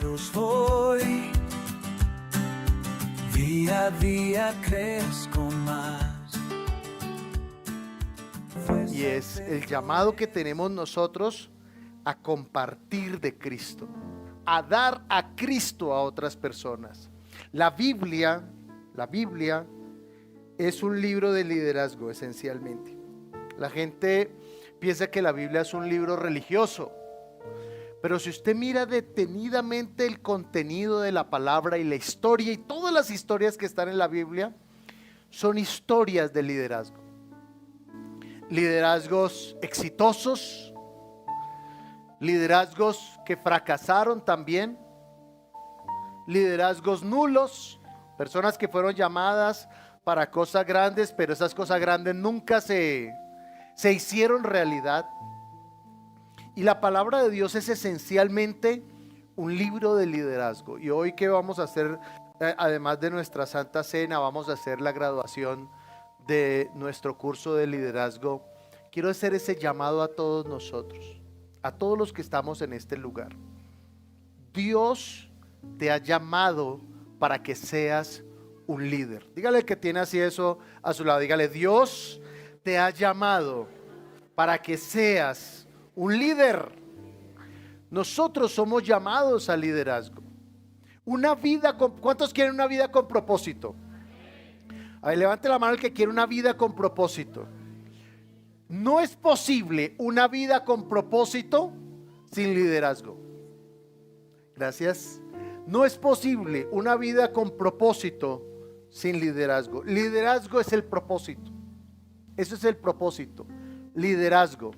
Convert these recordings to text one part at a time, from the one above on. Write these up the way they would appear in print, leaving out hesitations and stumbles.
pasos voy, día a día crezco más. Y es el llamado que tenemos nosotros a compartir de Cristo, a dar a Cristo a otras personas. La Biblia es un libro de liderazgo esencialmente. La gente piensa que la Biblia es un libro religioso, pero si usted mira detenidamente el contenido de la palabra y la historia y todas las historias que están en la Biblia, son historias de liderazgo. Liderazgos exitosos, liderazgos que fracasaron también, liderazgos nulos, personas que fueron llamadas para cosas grandes, pero esas cosas grandes nunca se hicieron realidad. Y la palabra de Dios es esencialmente un libro de liderazgo. Y hoy, ¿qué vamos a hacer? Además de nuestra Santa Cena, vamos a hacer la graduación de nuestro curso de liderazgo. Quiero hacer ese llamado a todos nosotros, a todos los que estamos en este lugar. Dios te ha llamado para que seas un líder. Dígale que tiene así eso a su lado. Dígale: Dios te ha llamado para que seas un líder. Nosotros somos llamados al liderazgo. Una vida con, ¿cuántos quieren una vida con propósito? A ver, levante la mano el que quiere una vida con propósito. No es posible una vida con propósito sin liderazgo. Gracias. No es posible una vida con propósito sin liderazgo. Liderazgo es el propósito. Eso es el propósito. Liderazgo.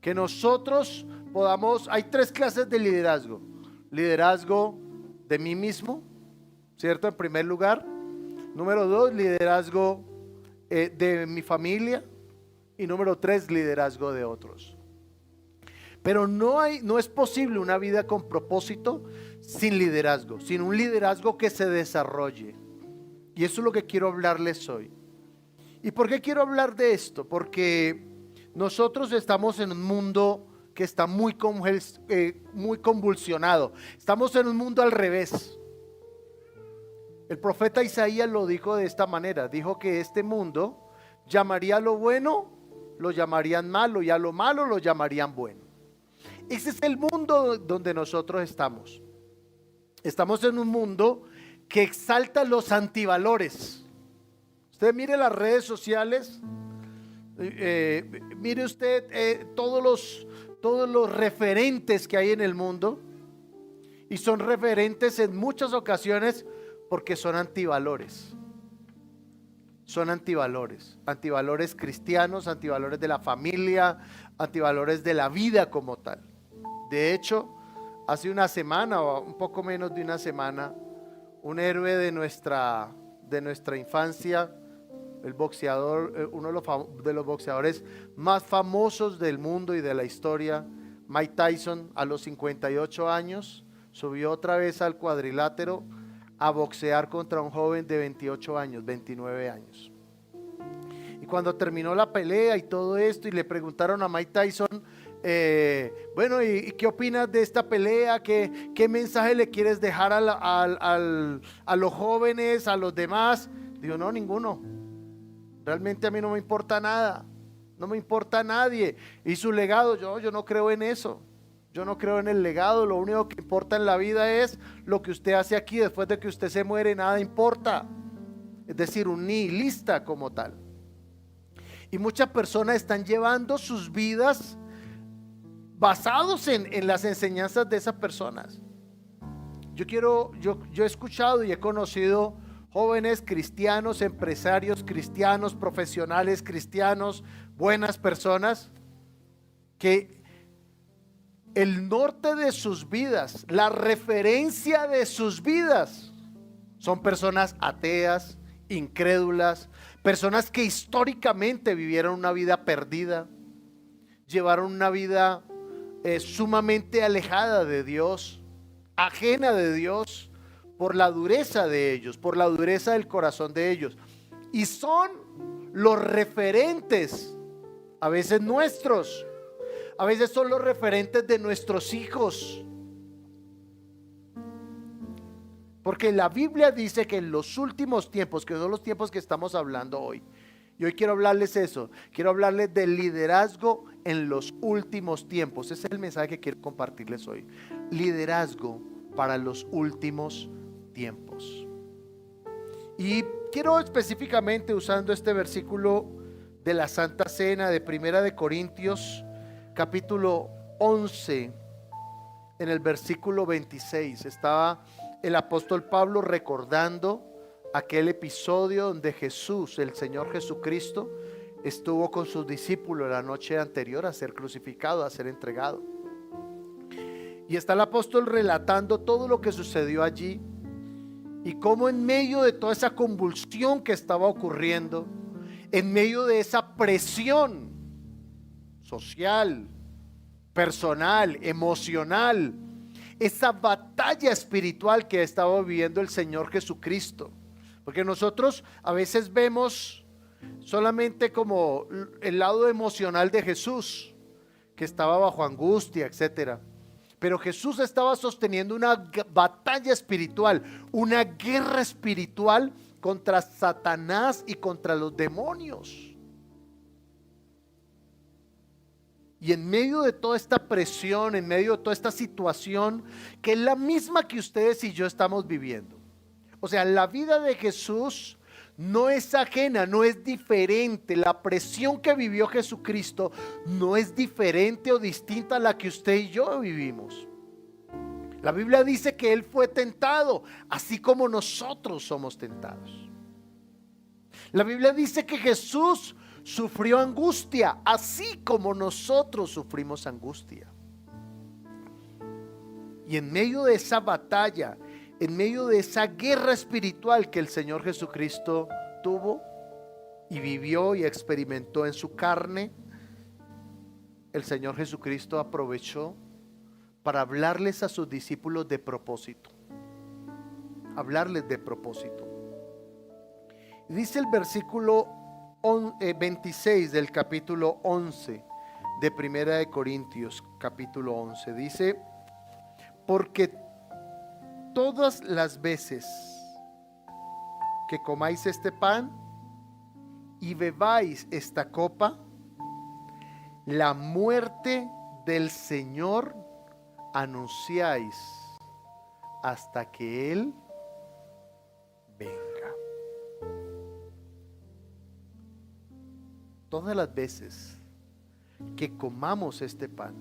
Que nosotros podamos, hay 3 clases de liderazgo. Liderazgo de mí mismo, ¿cierto? En primer lugar. Número 2, liderazgo de mi familia. Y número 3, liderazgo de otros. Pero no es posible una vida con propósito sin liderazgo, sin un liderazgo que se desarrolle. Y eso es lo que quiero hablarles hoy. ¿Y por qué quiero hablar de esto? Porque nosotros estamos en un mundo que está muy convulsionado. Estamos en un mundo al revés. El profeta Isaías lo dijo de esta manera. Dijo que este mundo llamaría a lo bueno, lo llamarían malo, y a lo malo lo llamarían bueno. Ese es el mundo donde nosotros estamos. Estamos en un mundo que exalta los antivalores. Usted mire las redes sociales. Mire usted todos los referentes que hay en el mundo, y son referentes en muchas ocasiones porque son antivalores. Son antivalores cristianos, antivalores de la familia, antivalores de la vida como tal. De hecho, hace una semana o un poco menos de una semana, un héroe de nuestra infancia, el boxeador, uno de los boxeadores más famosos del mundo y de la historia, Mike Tyson, a los 58 años, subió otra vez al cuadrilátero a boxear contra un joven de 28 años, 29 años. Y cuando terminó la pelea y todo esto, y le preguntaron a Mike Tyson, bueno, ¿y qué opinas de esta pelea? ¿Qué mensaje le quieres dejar a los jóvenes, a los demás? Dijo: no, ninguno. Realmente a mí no me importa nada, no me importa nadie. Y su legado, yo no creo en eso. Yo no creo en el legado. Lo único que importa en la vida es lo que usted hace aquí. Después de que usted se muere, nada importa. Es decir, un nihilista como tal. Y muchas personas están llevando sus vidas basados en las enseñanzas de esas personas. Yo he escuchado y he conocido jóvenes cristianos, empresarios cristianos, profesionales cristianos, buenas personas, que el norte de sus vidas, la referencia de sus vidas, son personas ateas, incrédulas, personas que históricamente vivieron una vida perdida, llevaron una vida sumamente alejada de Dios, ajena de Dios, por la dureza de ellos, por la dureza del corazón de ellos. Y son los referentes, a veces nuestros, a veces son los referentes de nuestros hijos. Porque la Biblia dice que en los últimos tiempos, que son los tiempos que estamos hablando hoy, y hoy quiero hablarles eso, quiero hablarles del liderazgo en los últimos tiempos. Ese es el mensaje que quiero compartirles hoy. Liderazgo para los últimos tiempos. Y quiero específicamente, usando este versículo de la Santa Cena de Primera de Corintios, capítulo 11, en el versículo 26, estaba el apóstol Pablo recordando aquel episodio donde Jesús, el Señor Jesucristo, estuvo con sus discípulos la noche anterior a ser crucificado, a ser entregado. Y está el apóstol relatando todo lo que sucedió allí y cómo en medio de toda esa convulsión que estaba ocurriendo, en medio de esa presión social, personal, emocional, esa batalla espiritual que estaba viviendo el Señor Jesucristo. Porque nosotros a veces vemos solamente como el lado emocional de Jesús, que estaba bajo angustia, etcétera. Pero Jesús estaba sosteniendo una batalla espiritual, una guerra espiritual contra Satanás y contra los demonios. Y en medio de toda esta presión, en medio de toda esta situación, que es la misma que ustedes y yo estamos viviendo. O sea, la vida de Jesús no es ajena, no es diferente. La presión que vivió Jesucristo no es diferente o distinta a la que usted y yo vivimos. La Biblia dice que Él fue tentado, así como nosotros somos tentados. La Biblia dice que Jesús sufrió angustia, así como nosotros sufrimos angustia. Y en medio de esa batalla, en medio de esa guerra espiritual que el Señor Jesucristo tuvo y vivió y experimentó en su carne, el Señor Jesucristo aprovechó para hablarles a sus discípulos de propósito. Hablarles de propósito. Dice el versículo 26 del capítulo 11 de Primera de Corintios, capítulo 11. Dice: porque todas las veces que comáis este pan y bebáis esta copa, la muerte del Señor anunciáis hasta que Él venga. Todas las veces que comamos este pan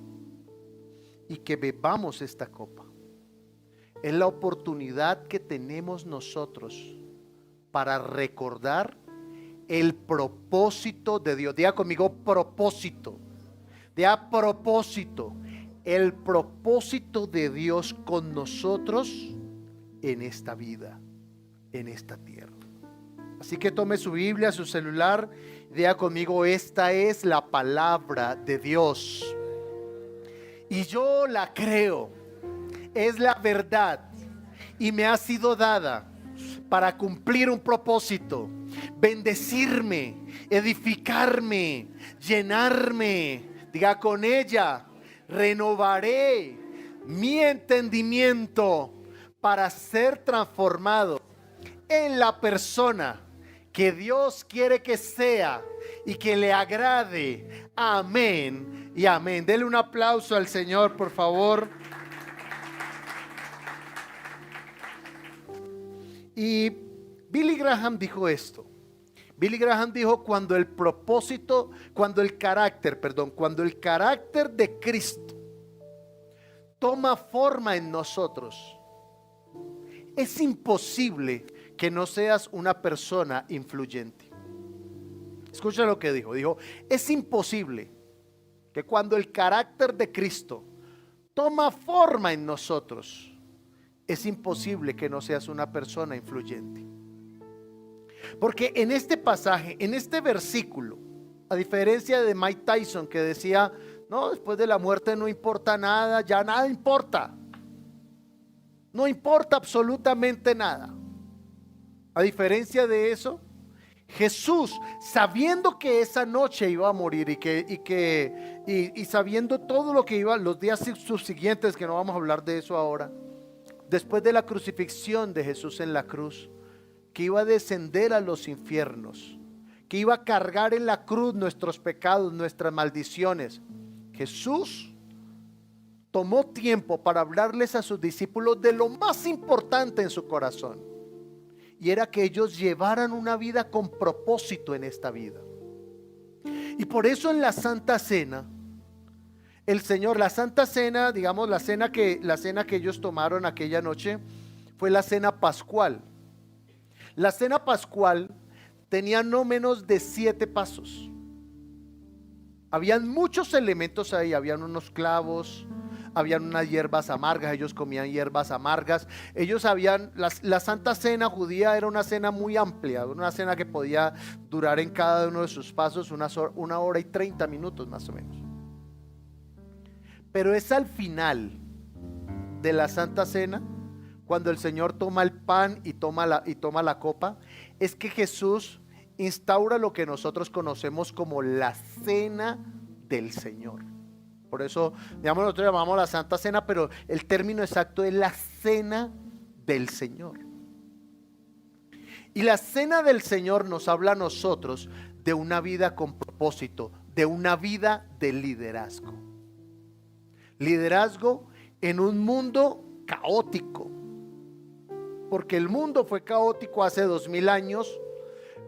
y que bebamos esta copa, es la oportunidad que tenemos nosotros para recordar el propósito de Dios. Diga conmigo propósito. Diga propósito. El propósito de Dios con nosotros en esta vida, en esta tierra. Así que tome su Biblia, su celular, y diga conmigo: esta es la palabra de Dios. Y yo la creo. Es la verdad y me ha sido dada para cumplir un propósito: bendecirme, edificarme, llenarme. Diga: con ella renovaré mi entendimiento para ser transformado en la persona que Dios quiere que sea y que le agrade. Amén y amén. Dele un aplauso al Señor, por favor. Y Billy Graham dijo esto. Billy Graham dijo: cuando el carácter de Cristo toma forma en nosotros, es imposible que no seas una persona influyente. Escucha lo que dijo. Dijo: es imposible que cuando el carácter de Cristo toma forma en nosotros, es imposible que no seas una persona influyente. Porque en este pasaje, en este versículo, a diferencia de Mike Tyson, que decía: no, después de la muerte no importa nada, ya nada importa. No importa absolutamente nada. A diferencia de eso, Jesús, sabiendo que esa noche iba a morir y sabiendo todo lo que iba los días subsiguientes, que no vamos a hablar de eso ahora, después de la crucifixión de Jesús en la cruz, que iba a descender a los infiernos, que iba a cargar en la cruz nuestros pecados, nuestras maldiciones. Jesús tomó tiempo para hablarles a sus discípulos de lo más importante en su corazón, y era que ellos llevaran una vida con propósito en esta vida. Y por eso en la Santa Cena, el Señor, la Santa Cena, digamos la cena que ellos tomaron aquella noche, fue la cena pascual. La cena pascual tenía no menos de 7 pasos. Habían muchos elementos ahí, habían unos clavos, habían unas hierbas amargas, ellos comían hierbas amargas. La Santa Cena judía era una cena muy amplia, una cena que podía durar en cada uno de sus pasos 1 hora y 30 minutos más o menos. Pero es al final de la Santa Cena, cuando el Señor toma el pan y toma la copa, es que Jesús instaura lo que nosotros conocemos como la Cena del Señor. Por eso, digamos, nosotros llamamos la Santa Cena, pero el término exacto es la Cena del Señor. Y la Cena del Señor nos habla a nosotros de una vida con propósito, de una vida de liderazgo. Liderazgo en un mundo caótico, porque el mundo fue caótico hace 2000 años,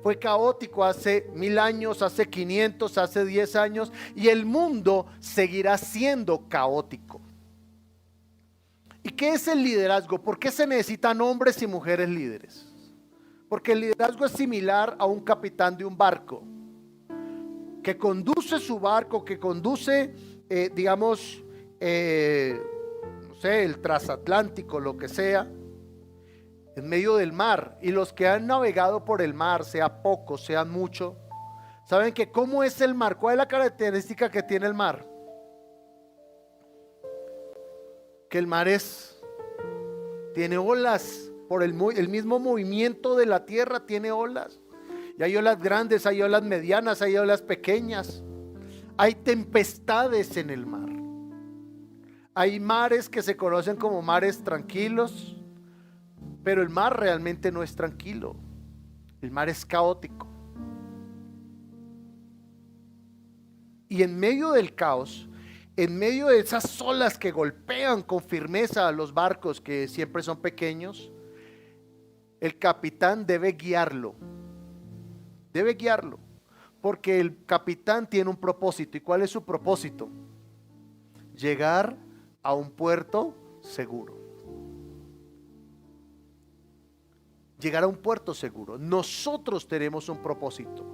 fue caótico hace 1000 años, hace 500, hace 10 años, y el mundo seguirá siendo caótico. ¿Y qué es el liderazgo? ¿Por qué se necesitan hombres y mujeres líderes? Porque el liderazgo es similar a un capitán de un barco que conduce su barco, que conduce, no sé, el transatlántico, lo que sea, en medio del mar. Y los que han navegado por el mar, sea poco, sea mucho, saben que cómo es el mar. ¿Cuál es la característica que tiene el mar? Que el mar tiene olas. Por el mismo movimiento de la tierra tiene olas. Y hay olas grandes, hay olas medianas, hay olas pequeñas. Hay tempestades en el mar. Hay mares que se conocen como mares tranquilos, pero el mar realmente no es tranquilo. El mar es caótico. Y en medio del caos, en medio de esas olas que golpean con firmeza a los barcos, que siempre son pequeños, el capitán debe guiarlo. Debe guiarlo, porque el capitán tiene un propósito. ¿Y cuál es su propósito? Llegar a un puerto seguro. Llegar a un puerto seguro. Nosotros tenemos un propósito.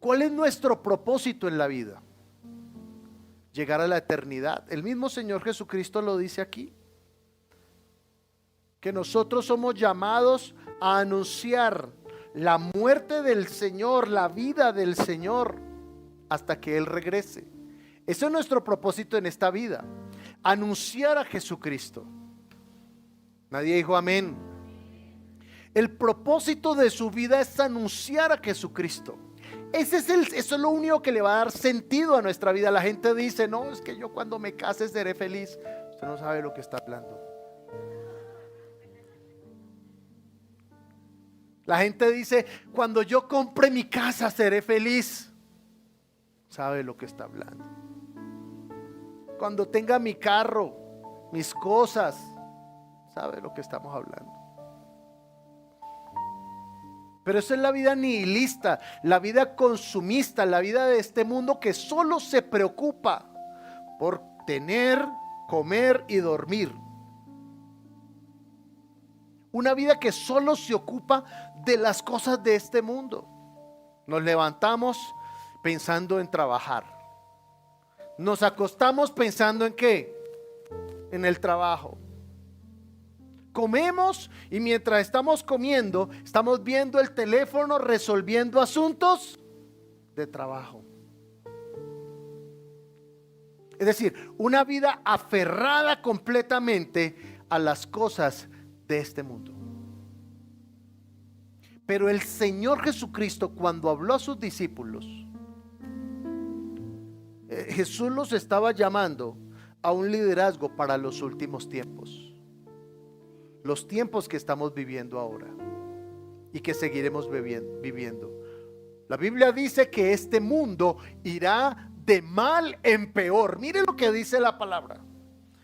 ¿Cuál es nuestro propósito en la vida? Llegar a la eternidad. El mismo Señor Jesucristo lo dice aquí, que nosotros somos llamados a anunciar la muerte del Señor, la vida del Señor, hasta que Él regrese. Eso es nuestro propósito en esta vida, anunciar a Jesucristo. Nadie dijo amén. El propósito de su vida es anunciar a Jesucristo. Eso es lo único que le va a dar sentido a nuestra vida. La gente dice, no, es que yo cuando me case seré feliz. Usted no sabe lo que está hablando. La gente dice, cuando yo compre mi casa seré feliz. ¿Sabe lo que está hablando? Cuando tenga mi carro, mis cosas. ¿Sabe lo que estamos hablando? Pero esa es la vida nihilista, la vida consumista, la vida de este mundo que solo se preocupa por tener, comer y dormir. Una vida que solo se ocupa de las cosas de este mundo. Nos levantamos pensando en trabajar. Nos acostamos pensando en ¿qué? En el trabajo. Comemos y mientras estamos comiendo, estamos viendo el teléfono resolviendo asuntos de trabajo. Es decir, una vida aferrada completamente a las cosas de este mundo. Pero el Señor Jesucristo, cuando habló a sus discípulos, Jesús los estaba llamando a un liderazgo para los últimos tiempos. los tiempos que estamos viviendo ahora y que seguiremos viviendo. La Biblia dice que este mundo irá de mal en peor. Mire lo que dice la palabra.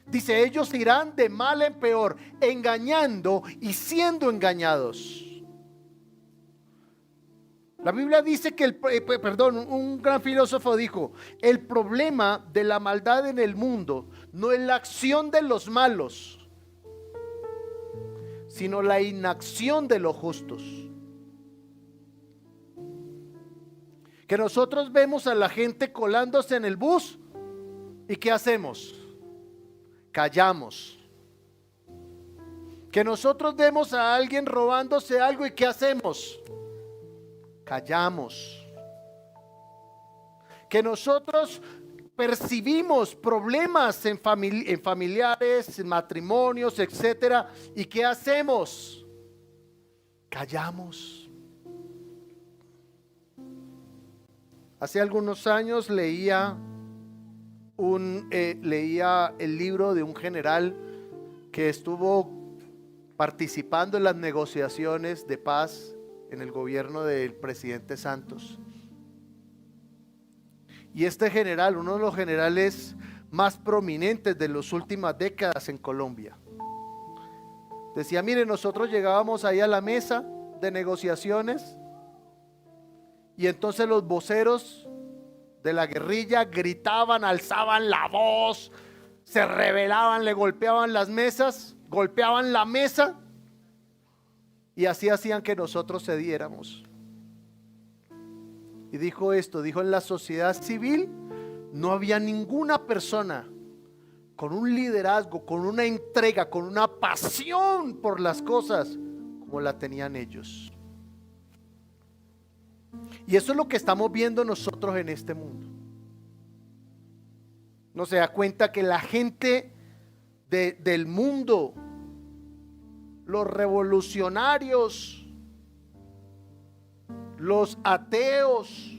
Dice, ellos irán de mal en peor, engañando y siendo engañados. La Biblia dice que un gran filósofo dijo, el problema de la maldad en el mundo no es la acción de los malos, sino la inacción de los justos. Que nosotros vemos a la gente colándose en el bus y ¿qué hacemos? Callamos. Que nosotros vemos a alguien robándose algo y ¿qué hacemos? Callamos. Que nosotros percibimos problemas en familiares, en matrimonios, etcétera, ¿y qué hacemos? Callamos. Hace algunos años leía el libro de un general que estuvo participando en las negociaciones de paz en el gobierno del presidente Santos. Y este general, uno de los generales más prominentes de las últimas décadas en Colombia, decía, mire, nosotros llegábamos ahí a la mesa de negociaciones y entonces los voceros de la guerrilla gritaban, alzaban la voz, se rebelaban, le golpeaban las mesas, golpeaban la mesa y así hacían que nosotros cediéramos. Y dijo esto, dijo, en la sociedad civil no había ninguna persona con un liderazgo, con una entrega, con una pasión por las cosas como la tenían ellos. Y eso es lo que estamos viendo nosotros en este mundo. No se da cuenta que la gente del mundo, los revolucionarios, los ateos,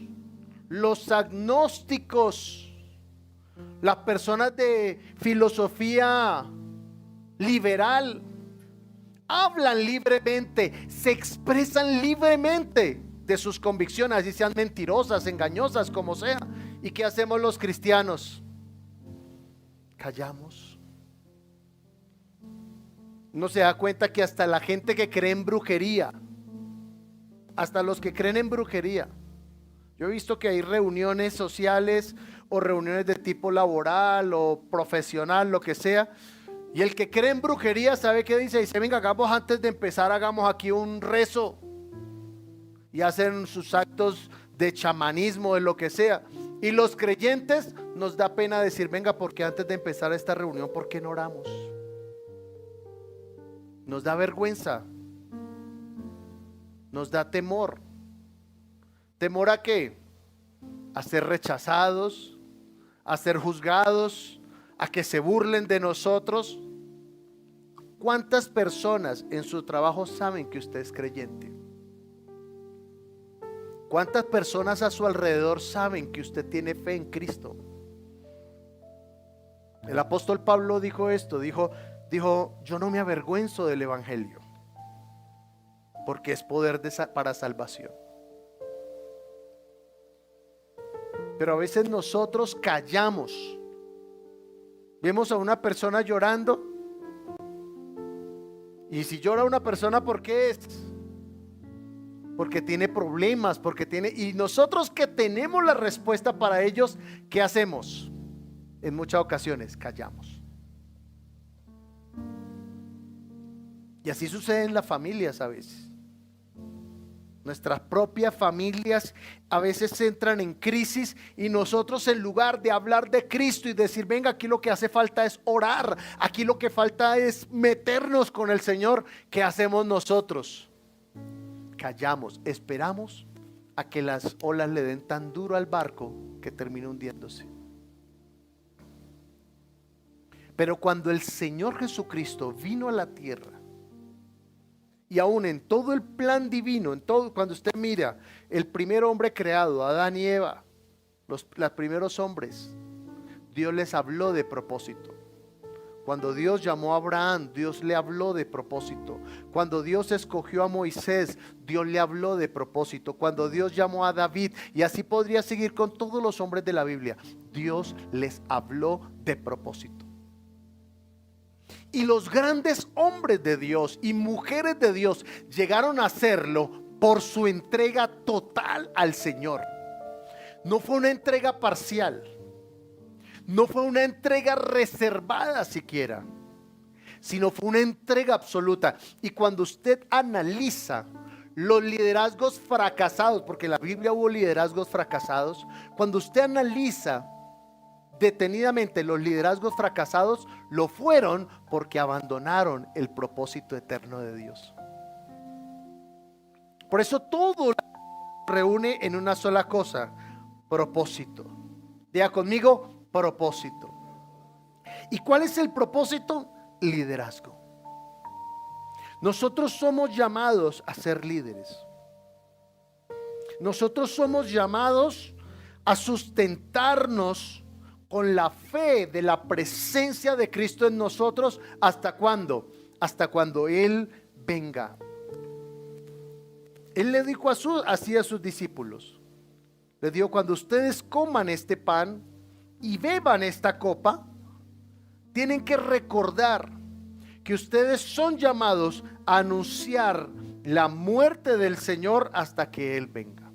los agnósticos, las personas de filosofía liberal, hablan libremente, se expresan libremente de sus convicciones, así sean mentirosas, engañosas, como sea. ¿Y qué hacemos los cristianos? Callamos. No se da cuenta que hasta la gente que cree en brujería, hasta los que creen en brujería, yo he visto que hay reuniones sociales o reuniones de tipo laboral o profesional, lo que sea, y el que cree en brujería, ¿sabe qué dice? Dice, venga, hagamos antes de empezar, hagamos aquí un rezo. Y hacen sus actos de chamanismo, de lo que sea. Y los creyentes nos da pena decir, venga, porque antes de empezar esta reunión, ¿por qué no oramos? Nos da vergüenza. Nos da temor. ¿Temor a qué? A ser rechazados, a ser juzgados, a que se burlen de nosotros. ¿Cuántas personas en su trabajo saben que usted es creyente? ¿Cuántas personas a su alrededor saben que usted tiene fe en Cristo? El apóstol Pablo dijo esto, dijo, yo no me avergüenzo del evangelio, porque es poder para salvación. Pero a veces nosotros callamos. Vemos a una persona llorando, y si llora una persona, ¿por qué es? Porque tiene problemas, y nosotros que tenemos la respuesta para ellos, ¿qué hacemos? En muchas ocasiones callamos. Y así sucede en las familias a veces. Nuestras propias familias a veces entran en crisis y nosotros, en lugar de hablar de Cristo y decir, venga, aquí lo que hace falta es orar, aquí lo que falta es meternos con el Señor, ¿qué hacemos nosotros? Callamos, esperamos a que las olas le den tan duro al barco que termine hundiéndose. Pero cuando el Señor Jesucristo vino a la tierra, y aún en todo el plan divino, en todo, cuando usted mira el primer hombre creado, Adán y Eva, los primeros hombres, Dios les habló de propósito. Cuando Dios llamó a Abraham, Dios le habló de propósito. Cuando Dios escogió a Moisés, Dios le habló de propósito. Cuando Dios llamó a David, y así podría seguir con todos los hombres de la Biblia, Dios les habló de propósito. Y los grandes hombres de Dios y mujeres de Dios llegaron a hacerlo por su entrega total al Señor. No fue una entrega parcial. No fue una entrega reservada siquiera, sino fue una entrega absoluta. Y cuando usted analiza los liderazgos fracasados, porque en la Biblia hubo liderazgos fracasados, cuando usted analiza detenidamente los liderazgos fracasados, lo fueron porque abandonaron el propósito eterno de Dios. Por eso todo reúne en una sola cosa: propósito. Diga conmigo: propósito. ¿Y cuál es el propósito? Liderazgo. Nosotros somos llamados a ser líderes. Nosotros somos llamados a sustentarnos con la fe de la presencia de Cristo en nosotros. ¿Hasta cuándo? Hasta cuando Él venga. Él le dijo así a sus discípulos. Le dijo: cuando ustedes coman este pan y beban esta copa, tienen que recordar que ustedes son llamados a anunciar la muerte del Señor hasta que Él venga.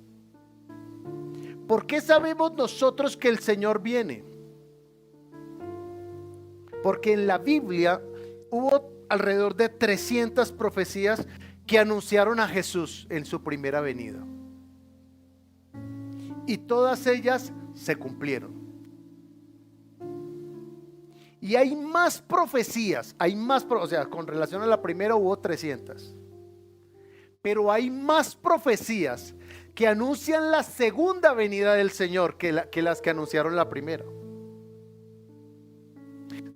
¿Por qué sabemos nosotros que el Señor viene? Porque en la Biblia hubo alrededor de 300 profecías que anunciaron a Jesús en su primera venida. Y todas ellas se cumplieron. Y hay más profecías, o sea, con relación a la primera hubo 300. Pero hay más profecías que anuncian la segunda venida del Señor que las que anunciaron la primera.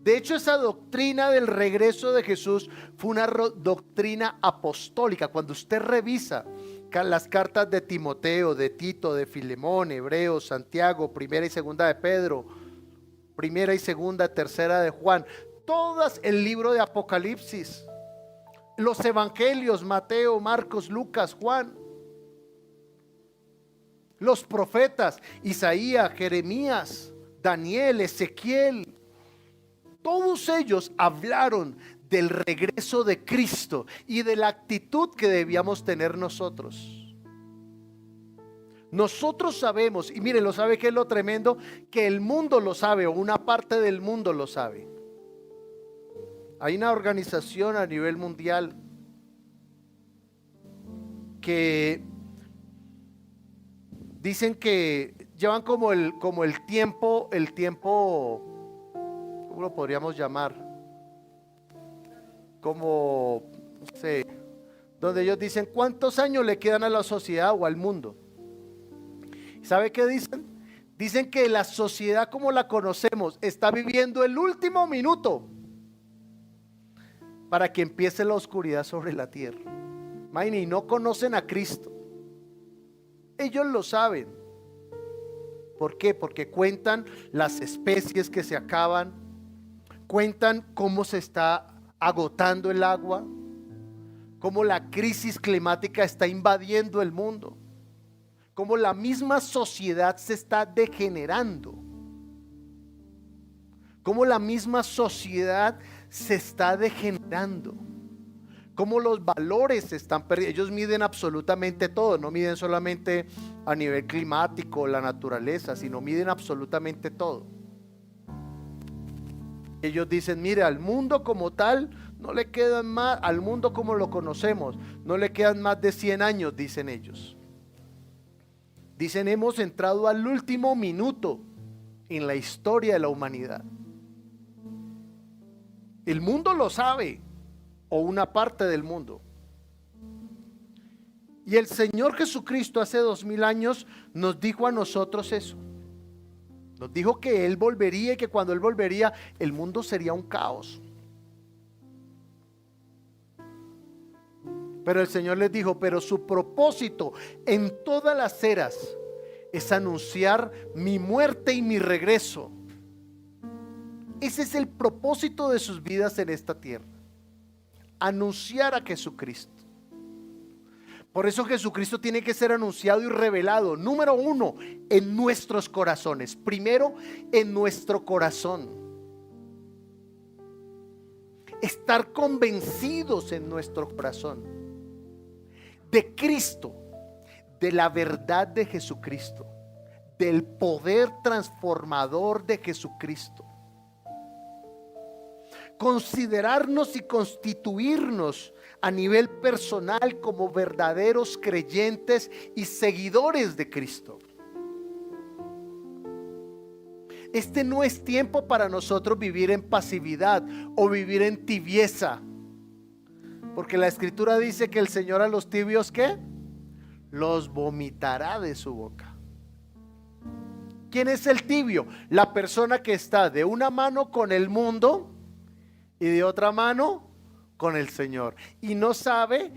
De hecho, esa doctrina del regreso de Jesús fue una doctrina apostólica. Cuando usted revisa las cartas de Timoteo, de Tito, de Filemón, Hebreos, Santiago, primera y segunda de Pedro, primera y segunda, tercera de Juan, todas, el libro de Apocalipsis, los evangelios, Mateo, Marcos, Lucas, Juan, los profetas, Isaías, Jeremías, Daniel, Ezequiel, todos ellos hablaron del regreso de Cristo y de la actitud que debíamos tener nosotros. Nosotros sabemos, y miren, lo sabe que es lo tremendo, que el mundo lo sabe, o una parte del mundo lo sabe. Hay una organización a nivel mundial que dicen que llevan como el tiempo, ¿cómo lo podríamos llamar? Como, no sé, donde ellos dicen cuántos años le quedan a la sociedad o al mundo. ¿Sabe qué dicen? Dicen que la sociedad como la conocemos está viviendo el último minuto para que empiece la oscuridad sobre la tierra. Imagínense, y no conocen a Cristo. Ellos lo saben. ¿Por qué? Porque cuentan las especies que se acaban, cuentan cómo se está agotando el agua, cómo la crisis climática está invadiendo el mundo, cómo la misma sociedad se está degenerando, cómo la misma sociedad se está degenerando, cómo los valores se están perdiendo. Ellos miden absolutamente todo, no miden solamente a nivel climático, la naturaleza, sino miden absolutamente todo. Ellos dicen: mire, al mundo como tal no le quedan más, al mundo como lo conocemos, no le quedan más de 100 años, dicen ellos. Dicen: hemos entrado al último minuto en la historia de la humanidad. El mundo lo sabe, o una parte del mundo. Y el Señor Jesucristo hace 2000 años nos dijo a nosotros eso. Nos dijo que Él volvería y que cuando Él volvería el mundo sería un caos. Pero el Señor les dijo: pero su propósito en todas las eras es anunciar mi muerte y mi regreso. Ese es el propósito de sus vidas en esta tierra. Anunciar a Jesucristo. Por eso Jesucristo tiene que ser anunciado y revelado, número uno, en nuestros corazones. Primero, en nuestro corazón. Estar convencidos en nuestro corazón de Cristo, de la verdad de Jesucristo, del poder transformador de Jesucristo. Considerarnos y constituirnos a nivel personal como verdaderos creyentes y seguidores de Cristo. Este no es tiempo para nosotros vivir en pasividad o vivir en tibieza, porque la Escritura dice que el Señor a los tibios, ¿qué? Los vomitará de su boca. ¿Quién es el tibio? La persona que está de una mano con el mundo y de otra mano con el Señor, y no sabe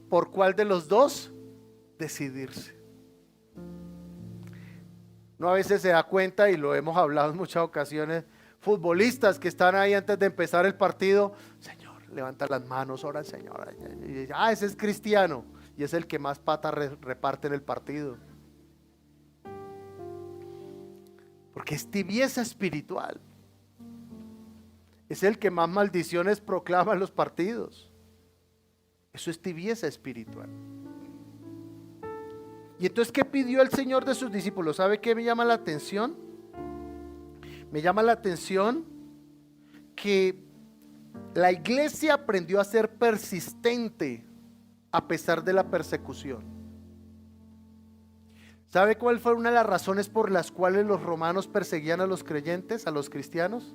por cuál de los dos decidirse. No, a veces se da cuenta, y lo hemos hablado en muchas ocasiones, futbolistas que están ahí antes de empezar el partido: Señor, levanta las manos, ora al Señor. Ese es cristiano, y es el que más patas reparte en el partido, porque es tibieza espiritual. Es el que más maldiciones proclama en los partidos. Eso es tibieza espiritual. Y entonces, ¿qué pidió el Señor de sus discípulos? ¿Sabe qué me llama la atención? Me llama la atención que la iglesia aprendió a ser persistente a pesar de la persecución. ¿Sabe cuál fue una de las razones por las cuales los romanos perseguían a los creyentes, a los cristianos?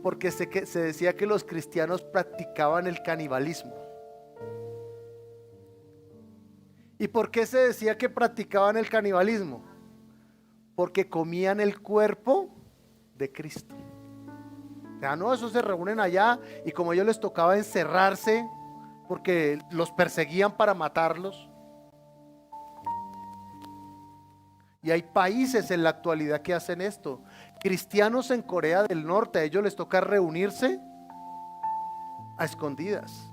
Porque se decía que los cristianos practicaban el canibalismo. ¿Y por qué se decía que practicaban el canibalismo? Porque comían el cuerpo de Cristo. O sea, no, esos se reúnen allá, y como a ellos les tocaba encerrarse porque los perseguían para matarlos. Y hay países en la actualidad que hacen esto. Cristianos en Corea del Norte, a ellos les toca reunirse a escondidas.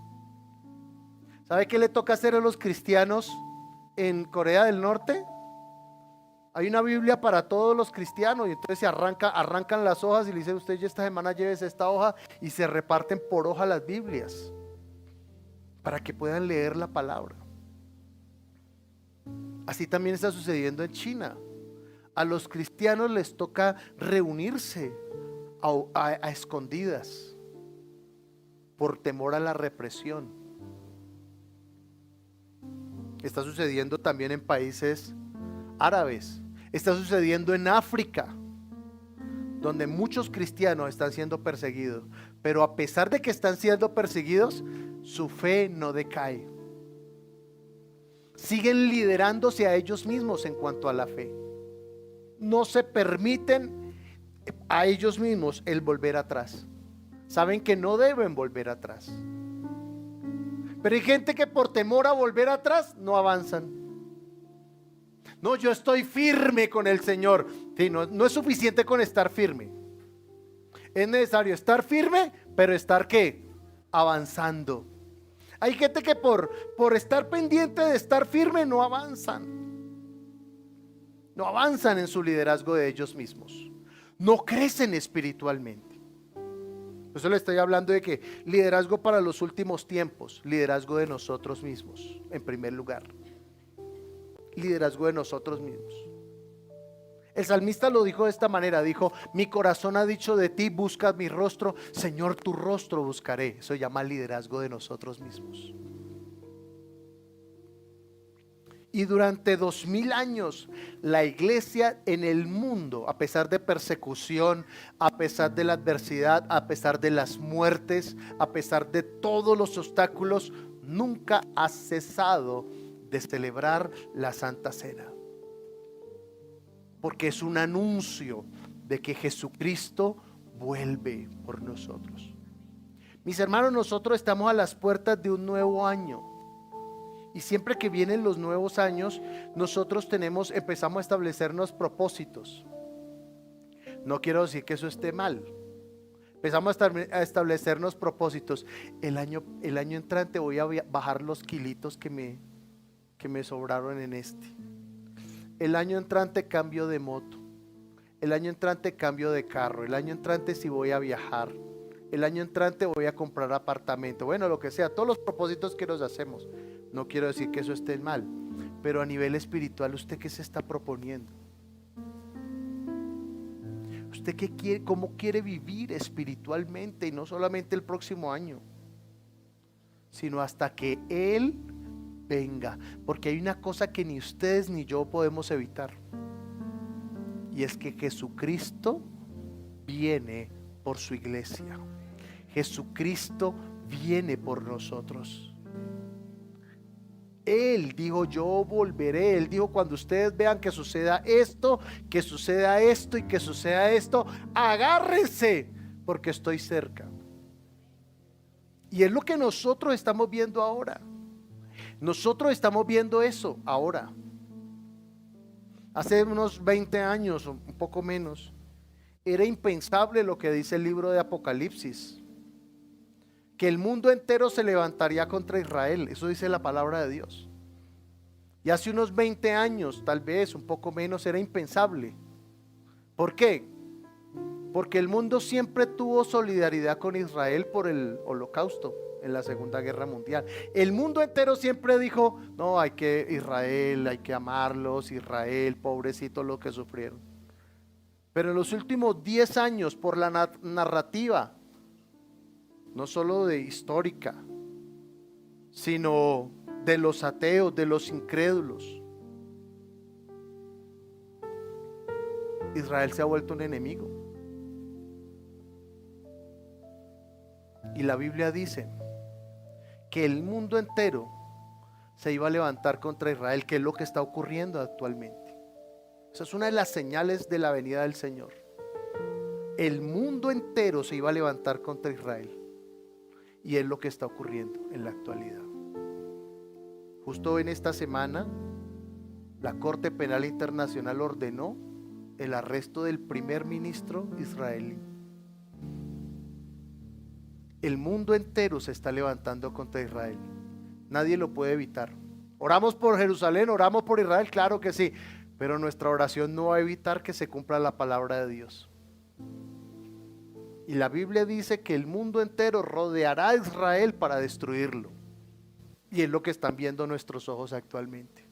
¿Sabe qué le toca hacer a los cristianos en Corea del Norte? Hay una Biblia para todos los cristianos, y entonces arrancan las hojas y le dicen: usted ya esta semana llévese esta hoja, y se reparten por hoja las Biblias para que puedan leer la palabra. Así también está sucediendo en China. A los cristianos les toca reunirse a escondidas por temor a la represión. Está sucediendo también en países árabes. Está sucediendo en África, donde muchos cristianos están siendo perseguidos. Pero a pesar de que están siendo perseguidos, su fe no decae. Siguen liderándose a ellos mismos en cuanto a la fe. No se permiten a ellos mismos el volver atrás. Saben que no deben volver atrás. Pero hay gente que por temor a volver atrás no avanzan. No, yo estoy firme con el Señor. Sí, no es suficiente con estar firme. Es necesario estar firme, pero estar ¿qué? Avanzando. Hay gente que por estar pendiente de estar firme no avanzan. No avanzan en su liderazgo de ellos mismos. No crecen espiritualmente. Por eso le estoy hablando de que liderazgo para los últimos tiempos, liderazgo de nosotros mismos, en primer lugar. Liderazgo de nosotros mismos. El salmista lo dijo de esta manera, dijo: mi corazón ha dicho de ti, buscas mi rostro, Señor, tu rostro buscaré. Eso se llama liderazgo de nosotros mismos. Y durante 2000 años la iglesia en el mundo, a pesar de persecución, a pesar de la adversidad, a pesar de las muertes, a pesar de todos los obstáculos, nunca ha cesado de celebrar la Santa Cena. Porque es un anuncio de que Jesucristo vuelve por nosotros. Mis hermanos, nosotros estamos a las puertas de un nuevo año. Y siempre que vienen los nuevos años, nosotros empezamos a establecernos propósitos. No quiero decir que eso esté mal, Empezamos a establecernos propósitos. El año entrante voy a bajar los kilitos que me sobraron en este. El año entrante cambio de moto. El año entrante cambio de carro. El año entrante si voy a viajar. El año entrante voy a comprar apartamento. Bueno, lo que sea, todos los propósitos que nos hacemos. No quiero decir que eso esté mal, pero a nivel espiritual, ¿usted qué se está proponiendo? ¿Usted qué quiere, cómo quiere vivir espiritualmente? Y no solamente el próximo año, sino hasta que Él venga. Porque hay una cosa que ni ustedes ni yo podemos evitar, y es que Jesucristo viene por su iglesia. Jesucristo viene por nosotros. Él dijo: yo volveré. Él dijo: cuando ustedes vean que suceda esto, que suceda esto y que suceda esto, agárrense, porque estoy cerca. Y es lo que nosotros estamos viendo ahora. Nosotros estamos viendo eso ahora. Hace unos 20 años, un poco menos, era impensable lo que dice el libro de Apocalipsis, que el mundo entero se levantaría contra Israel. Eso dice la palabra de Dios. Y hace unos 20 años, tal vez un poco menos, era impensable. ¿Por qué? Porque el mundo siempre tuvo solidaridad con Israel por el Holocausto en la Segunda Guerra Mundial. El mundo entero siempre dijo: no, hay que amarlos, Israel, pobrecitos los que sufrieron. Pero en los últimos 10 años, por la narrativa, no solo de histórica, sino de los ateos, de los incrédulos, Israel se ha vuelto un enemigo. Y la Biblia dice que el mundo entero se iba a levantar contra Israel, que es lo que está ocurriendo actualmente. Esa es una de las señales de la venida del Señor. El mundo entero se iba a levantar contra Israel. Y es lo que está ocurriendo en la actualidad. Justo en esta semana, la Corte Penal Internacional ordenó el arresto del primer ministro israelí. El mundo entero se está levantando contra Israel. Nadie lo puede evitar. Oramos por Jerusalén, oramos por Israel, claro que sí, pero nuestra oración no va a evitar que se cumpla la palabra de Dios. Y la Biblia dice que el mundo entero rodeará a Israel para destruirlo. Y es lo que están viendo nuestros ojos actualmente.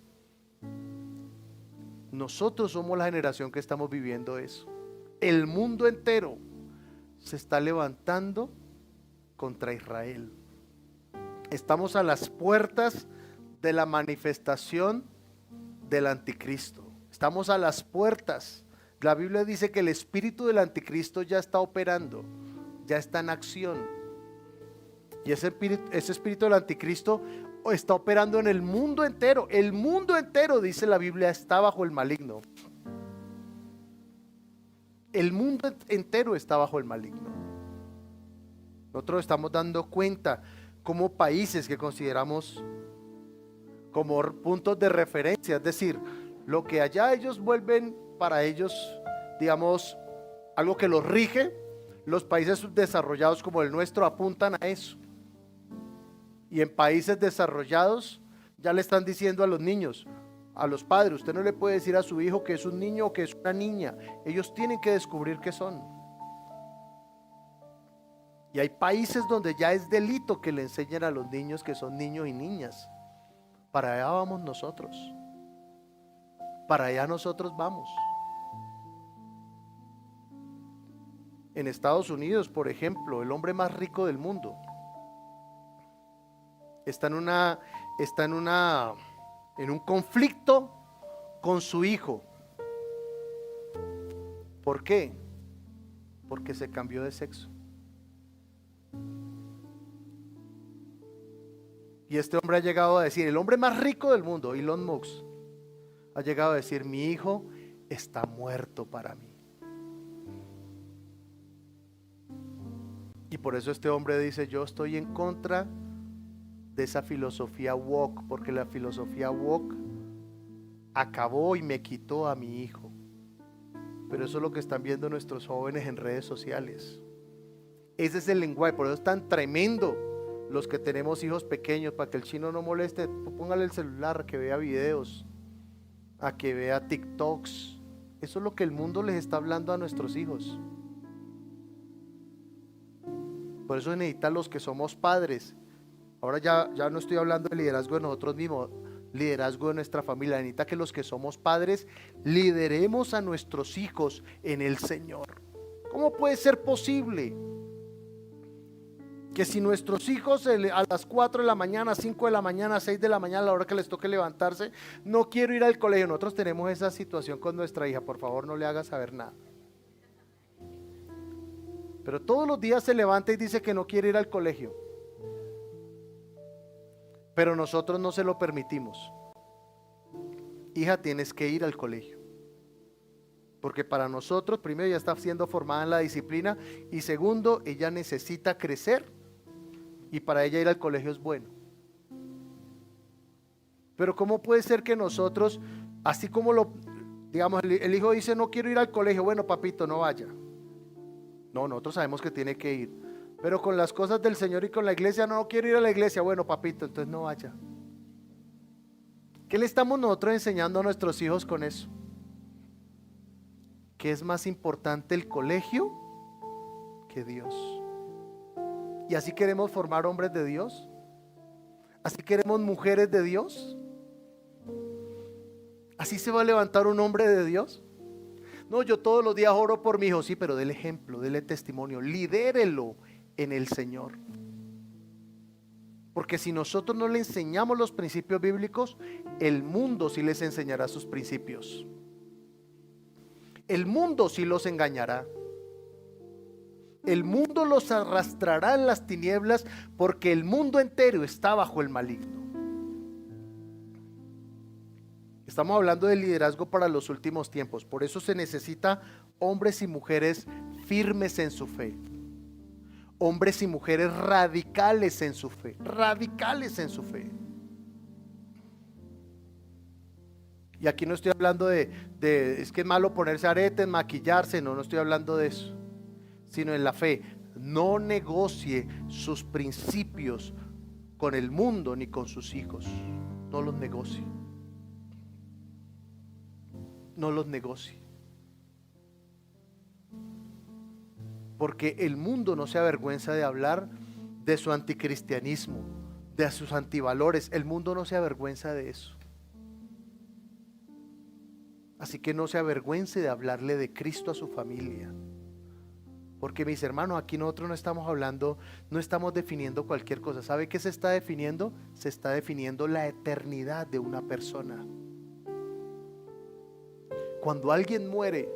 Nosotros somos la generación que estamos viviendo eso. El mundo entero se está levantando contra Israel. Estamos a las puertas de la manifestación del anticristo. Estamos a las puertas. La Biblia dice que el espíritu del anticristo ya está operando, ya está en acción. Y ese espíritu del anticristo está operando en el mundo entero. El mundo entero, dice la Biblia, está bajo el maligno. El mundo entero está bajo el maligno. Nosotros estamos dando cuenta como países que consideramos como puntos de referencia, es decir, lo que allá ellos vuelven para ellos, digamos, algo que los rige, los países subdesarrollados como el nuestro apuntan a eso. Y en países desarrollados ya le están diciendo a los niños, a los padres: usted no le puede decir a su hijo que es un niño o que es una niña. Ellos tienen que descubrir qué son. Y hay países donde ya es delito que le enseñen a los niños que son niños y niñas. Para allá vamos nosotros. Para allá nosotros vamos. En Estados Unidos, por ejemplo, el hombre más rico del mundo está en un conflicto con su hijo. ¿Por qué? Porque se cambió de sexo. Y este hombre ha llegado a decir, el hombre más rico del mundo, Elon Musk, ha llegado a decir: mi hijo está muerto para mí. Y por eso este hombre dice: yo estoy en contra de esa filosofía woke, porque la filosofía woke acabó y me quitó a mi hijo. Pero eso es lo que están viendo nuestros jóvenes en redes sociales. Ese es el lenguaje, por eso es tan tremendo los que tenemos hijos pequeños, para que el chino no moleste, póngale el celular, a que vea videos, a que vea TikToks. Eso es lo que el mundo les está hablando a nuestros hijos. Por eso necesitan los que somos padres. Ahora ya no estoy hablando de liderazgo de nosotros mismos, liderazgo de nuestra familia. Necesita que los que somos padres lideremos a nuestros hijos en el Señor. ¿Cómo puede ser posible que si nuestros hijos a las 4 de la mañana, 5 de la mañana, 6 de la mañana, a la hora que les toque levantarse, no quiero ir al colegio? Nosotros tenemos esa situación con nuestra hija. Por favor, no le hagas saber nada. Pero todos los días se levanta y dice que no quiere ir al colegio. Pero nosotros no se lo permitimos. Hija, tienes que ir al colegio. Porque para nosotros, primero, ya está siendo formada en la disciplina, y segundo, ella necesita crecer, y para ella ir al colegio es bueno. Pero ¿cómo puede ser que nosotros, así como digamos, el hijo dice no quiero ir al colegio, bueno papito, no vaya? No, nosotros sabemos que tiene que ir. Pero con las cosas del Señor y con la iglesia, no quiero ir a la iglesia, bueno papito, entonces no vaya. ¿Qué le estamos nosotros enseñando a nuestros hijos con eso? Que es más importante el colegio que Dios. ¿Y así queremos formar hombres de Dios? ¿Así queremos mujeres de Dios? ¿Así se va a levantar un hombre de Dios? No, yo todos los días oro por mi hijo. Sí, pero déle ejemplo, déle testimonio, lidérelo en el Señor. Porque si nosotros no le enseñamos los principios bíblicos, el mundo sí les enseñará sus principios. El mundo sí los engañará. El mundo los arrastrará en las tinieblas, porque el mundo entero está bajo el maligno. Estamos hablando de liderazgo para los últimos tiempos. Por eso se necesita hombres y mujeres firmes en su fe. Hombres y mujeres radicales en su fe. Radicales en su fe. Y aquí no estoy hablando de es que es malo ponerse aretes, maquillarse. No estoy hablando de eso. Sino en la fe. No negocie sus principios con el mundo ni con sus hijos. No los negocie. No los negocie. Porque el mundo no se avergüenza de hablar de su anticristianismo, de sus antivalores. El mundo no se avergüenza de eso. Así que no se avergüence de hablarle de Cristo a su familia. Porque mis hermanos, aquí nosotros no estamos hablando, no estamos definiendo cualquier cosa. ¿Sabe qué se está definiendo? Se está definiendo la eternidad de una persona. Cuando alguien muere,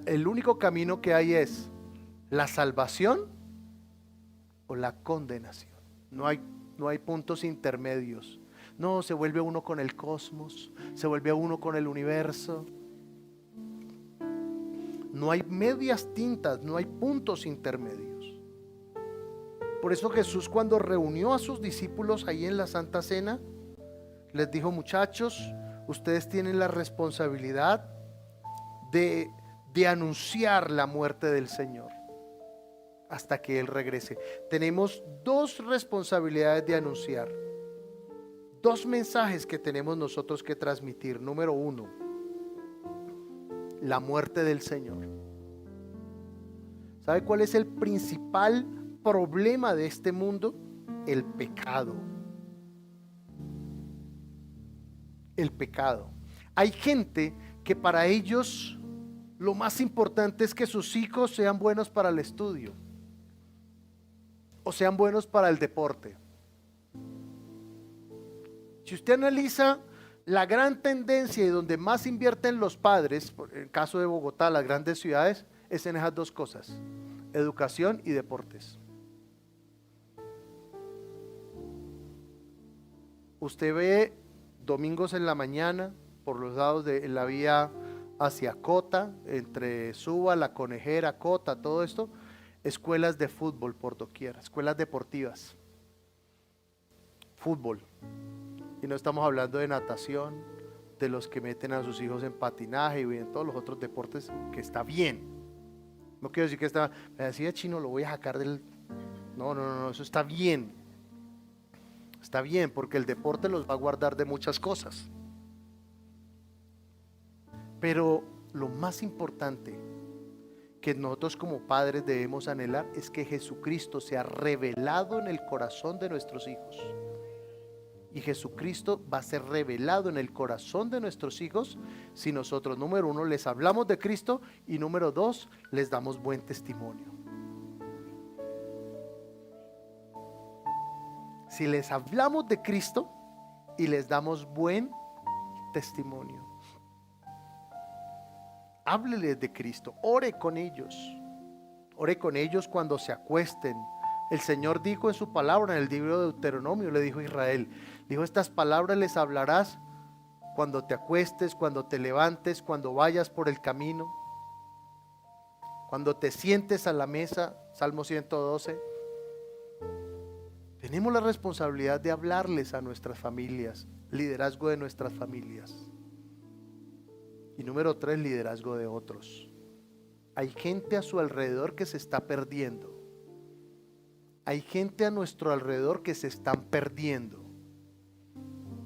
el único camino que hay es la salvación o la condenación. No hay puntos intermedios. No, se vuelve uno con el cosmos, se vuelve uno con el universo. No hay medias tintas, no hay puntos intermedios. Por eso Jesús, cuando reunió a sus discípulos ahí en la Santa Cena, les dijo: muchachos, ustedes tienen la responsabilidad de anunciar la muerte del Señor hasta que Él regrese. Tenemos dos responsabilidades de anunciar, dos mensajes que tenemos nosotros que transmitir. Número uno, la muerte del Señor. ¿Sabe cuál es el principal problema de este mundo? El pecado. El pecado. Hay gente que para ellos lo más importante es que sus hijos sean buenos para el estudio o sean buenos para el deporte. Si usted analiza la gran tendencia y donde más invierten los padres, en el caso de Bogotá, las grandes ciudades, es en esas dos cosas: educación y deportes. Usted ve domingos en la mañana por los lados de la vía hacia Cota, entre Suba, La Conejera, Cota, todo esto, escuelas de fútbol por doquier, escuelas deportivas, fútbol. Y no estamos hablando de natación, de los que meten a sus hijos en patinaje y en todos los otros deportes, que está bien. No quiero decir que me decía chino, lo voy a sacar del... No, eso está bien. Está bien, porque el deporte los va a guardar de muchas cosas. Pero lo más importante que nosotros como padres debemos anhelar es que Jesucristo sea revelado en el corazón de nuestros hijos. Y Jesucristo va a ser revelado en el corazón de nuestros hijos si nosotros, número uno, les hablamos de Cristo y número dos, les damos buen testimonio. Si les hablamos de Cristo y les damos buen testimonio. Hábleles de Cristo, ore con ellos cuando se acuesten. El Señor dijo en su palabra en el libro de Deuteronomio, le dijo a Israel, dijo, estas palabras les hablarás cuando te acuestes, cuando te levantes, cuando vayas por el camino, cuando te sientes a la mesa. Salmo 112. Tenemos la responsabilidad de hablarles a nuestras familias, liderazgo de nuestras familias. Y número 3, liderazgo de otros. Hay gente a su alrededor que se está perdiendo. Hay gente a nuestro alrededor que se están perdiendo,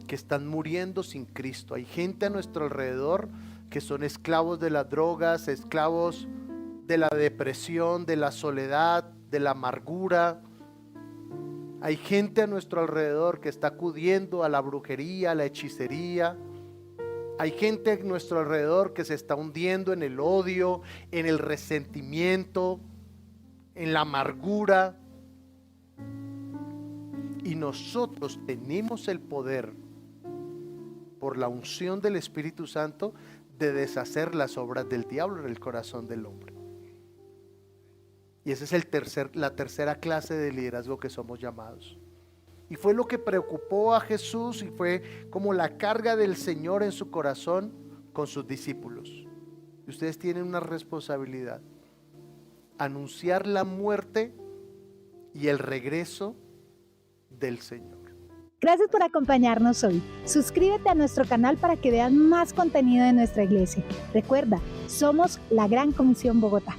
que están muriendo sin Cristo. Hay gente a nuestro alrededor que son esclavos de las drogas, esclavos de la depresión, de la soledad, de la amargura. Hay gente a nuestro alrededor que está acudiendo a la brujería, a la hechicería. Hay gente a nuestro alrededor que se está hundiendo en el odio, en el resentimiento, en la amargura. Y nosotros tenemos el poder, por la unción del Espíritu Santo, de deshacer las obras del diablo en el corazón del hombre. Y esa es la tercera clase de liderazgo que somos llamados. Y fue lo que preocupó a Jesús y fue como la carga del Señor en su corazón con sus discípulos. Y ustedes tienen una responsabilidad: anunciar la muerte y el regreso del Señor. Gracias por acompañarnos hoy. Suscríbete a nuestro canal para que veas más contenido de nuestra iglesia. Recuerda, somos la Gran Comisión Bogotá.